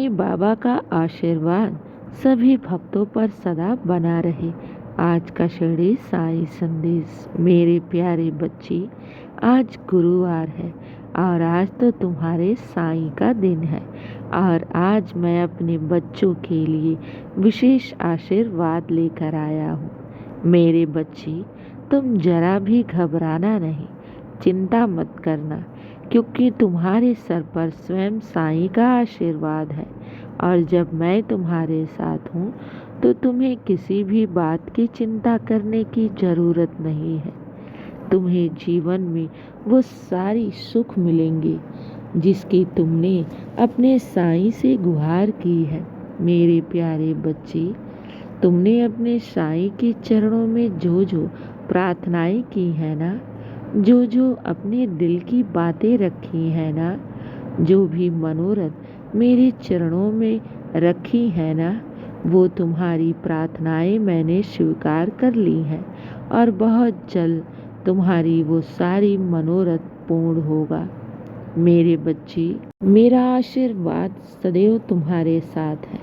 साईं बाबा का आशीर्वाद सभी भक्तों पर सदा बना रहे। आज का शिरडी साईं संदेश। मेरे प्यारे बच्चे, आज गुरुवार है और आज तो तुम्हारे साईं का दिन है और आज मैं अपने बच्चों के लिए विशेष आशीर्वाद लेकर आया हूँ। मेरे बच्चे, तुम जरा भी घबराना नहीं, चिंता मत करना, क्योंकि तुम्हारे सर पर स्वयं साईं का आशीर्वाद है और जब मैं तुम्हारे साथ हूँ तो तुम्हें किसी भी बात की चिंता करने की ज़रूरत नहीं है। तुम्हें जीवन में वो सारी सुख मिलेंगे जिसकी तुमने अपने साईं से गुहार की है। मेरे प्यारे बच्चे, तुमने अपने साईं के चरणों में जो जो प्रार्थनाएं की है ना, जो जो अपने दिल की बातें रखी है ना, जो भी मनोरथ मेरे चरणों में रखी है ना, वो तुम्हारी प्रार्थनाएं मैंने स्वीकार कर ली हैं और बहुत जल्द तुम्हारी वो सारी मनोरथ पूर्ण होगा। मेरे बच्चे, मेरा आशीर्वाद सदैव तुम्हारे साथ है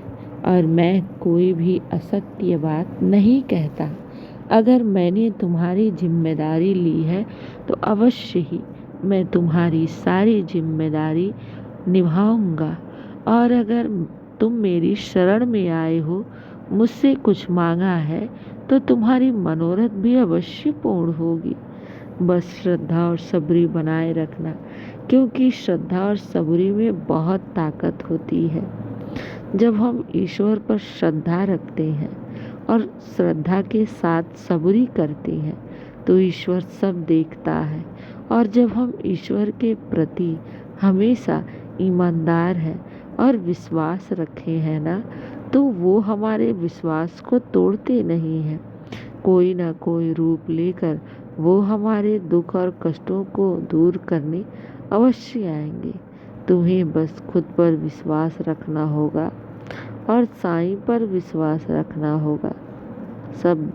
और मैं कोई भी असत्य बात नहीं कहता। अगर मैंने तुम्हारी जिम्मेदारी ली है तो अवश्य ही मैं तुम्हारी सारी जिम्मेदारी निभाऊंगा और अगर तुम मेरी शरण में आए हो, मुझसे कुछ मांगा है तो तुम्हारी मनोरथ भी अवश्य पूर्ण होगी। बस श्रद्धा और सबरी बनाए रखना, क्योंकि श्रद्धा और सबरी में बहुत ताकत होती है। जब हम ईश्वर पर श्रद्धा रखते हैं और श्रद्धा के साथ सबरी करते हैं तो ईश्वर सब देखता है और जब हम ईश्वर के प्रति हमेशा ईमानदार हैं और विश्वास रखे हैं ना, तो वो हमारे विश्वास को तोड़ते नहीं हैं। कोई ना कोई रूप लेकर वो हमारे दुख और कष्टों को दूर करने अवश्य आएंगे। तुम्हें बस खुद पर विश्वास रखना होगा और साईं पर विश्वास रखना होगा। सब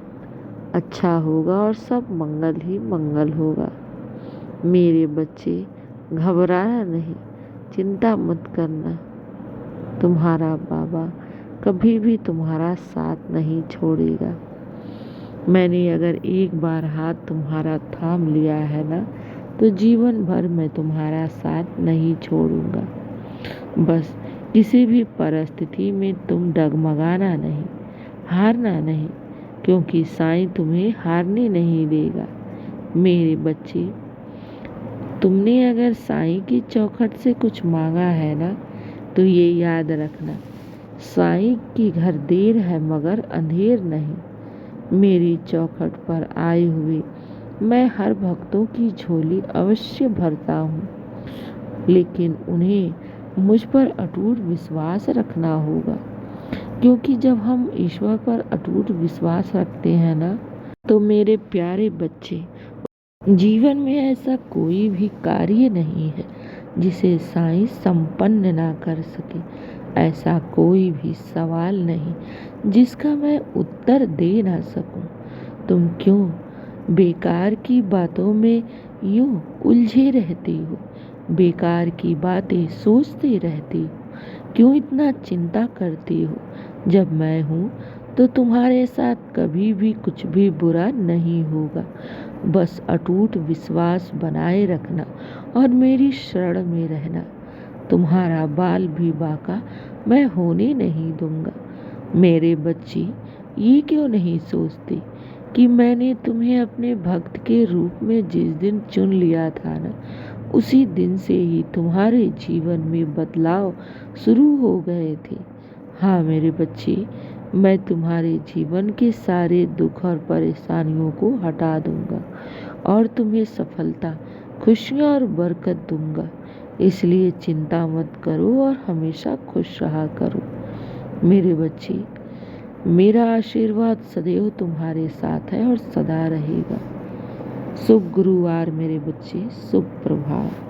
अच्छा होगा और सब मंगल ही मंगल होगा। मेरे बच्चे, घबराना नहीं, चिंता मत करना। तुम्हारा बाबा कभी भी तुम्हारा साथ नहीं छोड़ेगा। मैंने अगर एक बार हाथ तुम्हारा थाम लिया है ना, तो जीवन भर मैं तुम्हारा साथ नहीं छोड़ूंगा। बस किसी भी परिस्थिति में तुम डगमगाना नहीं, हारना नहीं, क्योंकि साईं तुम्हें हारने नहीं देगा। मेरे बच्चे, तुमने अगर साईं की चौखट से कुछ मांगा है ना, तो ये याद रखना, साईं की घर देर है मगर अंधेर नहीं। मेरी चौखट पर आए हुए मैं हर भक्तों की झोली अवश्य भरता हूँ, लेकिन उन्हें मुझ पर अटूट विश्वास रखना होगा, क्योंकि जब हम ईश्वर पर अटूट विश्वास रखते हैं ना, तो मेरे प्यारे बच्चे, जीवन में ऐसा कोई भी कार्य नहीं है जिसे साईं संपन्न ना कर सके। ऐसा कोई भी सवाल नहीं जिसका मैं उत्तर दे ना सकूं। तुम क्यों बेकार की बातों में यूं उलझे रहती हो? बेकार की बातें सोचती रहती हो? क्यों इतना चिंता करती हो? जब मैं हूँ तो तुम्हारे साथ कभी भी कुछ भी बुरा नहीं होगा। बस अटूट विश्वास बनाए रखना और मेरी शरण में रहना। तुम्हारा बाल भी बाका मैं होने नहीं दूंगा। मेरे बच्चे, ये क्यों नहीं सोचते कि मैंने तुम्हें अपने भक्त के रूप में जिस दिन चुन लिया था ना, उसी दिन से ही तुम्हारे जीवन में बदलाव शुरू हो गए थे। हाँ मेरे बच्चे, मैं तुम्हारे जीवन के सारे दुख और परेशानियों को हटा दूंगा और तुम्हें सफलता, खुशियाँ और बरकत दूंगा। इसलिए चिंता मत करो और हमेशा खुश रहा करो। मेरे बच्चे, मेरा आशीर्वाद सदैव तुम्हारे साथ है और सदा रहेगा। शुभ गुरुवार मेरे बच्चे, शुभ प्रभात।